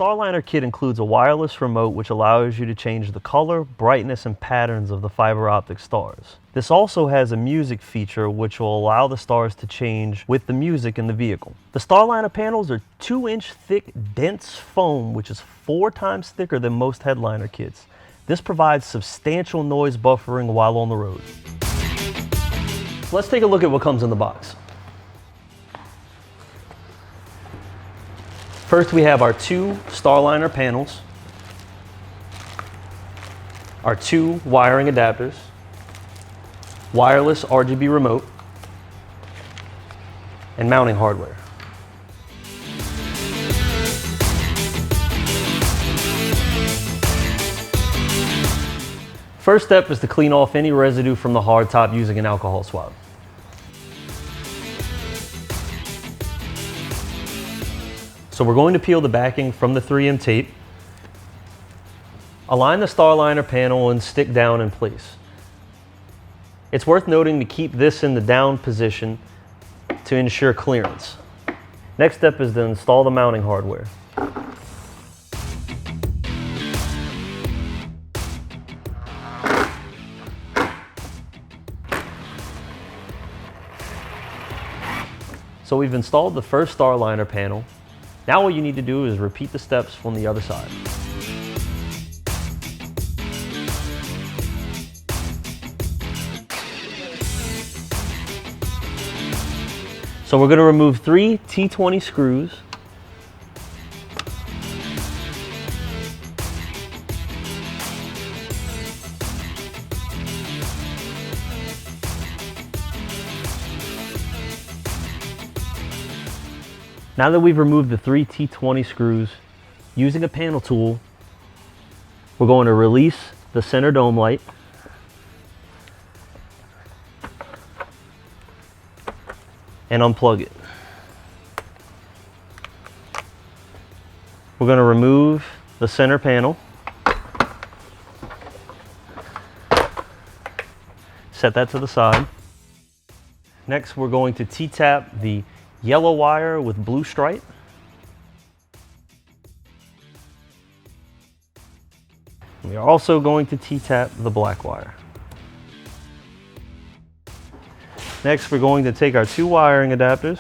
StarLINER kit includes a wireless remote which allows you to change the color, brightness, and patterns of the fiber optic stars. This also has a music feature which will allow the stars to change with the music in the vehicle. The StarLINER panels are 2-inch thick, dense foam which is 4 times thicker than most headliner kits. This provides substantial noise buffering while on the road. Let's take a look at what comes in the box. First, we have our 2 StarLINER panels, our 2 wiring adapters, wireless RGB remote, and mounting hardware. First step is to clean off any residue from the hardtop using an alcohol swab. So we're going to peel the backing from the 3M tape, align the StarLINER panel and stick down in place. It's worth noting to keep this in the down position to ensure clearance. Next step is to install the mounting hardware. So we've installed the first StarLINER panel. Now what you need to do is repeat the steps from the other side. So we're going to remove 3 T20 screws. Now that we've removed the 3 T20 screws, using a panel tool, we're going to release the center dome light. And unplug it. We're going to remove the center panel. Set that to the side. Next, we're going to T-tap the yellow wire with blue stripe. We are also going to T-tap the black wire. Next, we're going to take our 2 wiring adapters,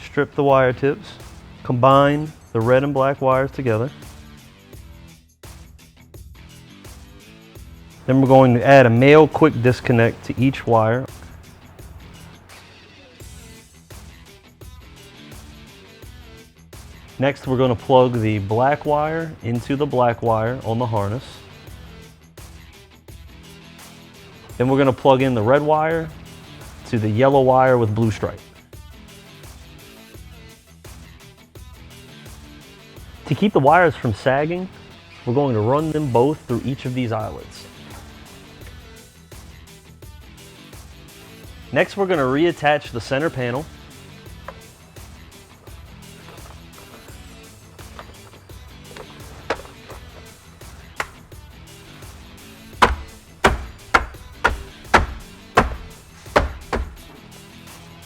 strip the wire tips, combine the red and black wires together. Then we're going to add a male quick disconnect to each wire. Next, we're going to plug the black wire into the black wire on the harness. Then we're going to plug in the red wire to the yellow wire with blue stripe. To keep the wires from sagging, we're going to run them both through each of these eyelets. Next, we're going to reattach the center panel.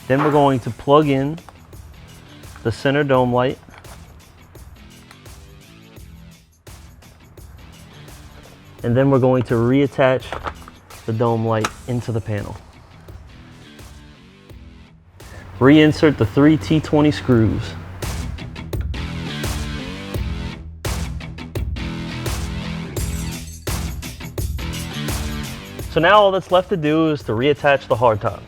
Then we're going to plug in the center dome light. And then we're going to reattach the dome light into the panel. Reinsert the 3 T20 screws. So now all that's left to do is to reattach the hardtop.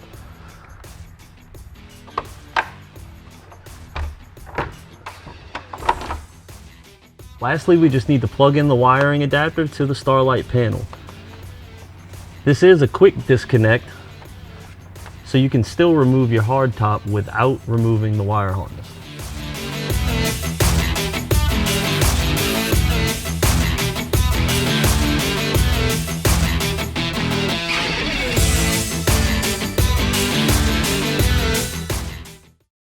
Lastly, we just need to plug in the wiring adapter to the Starlight panel. This is a quick disconnect, so you can still remove your hardtop without removing the wire harness.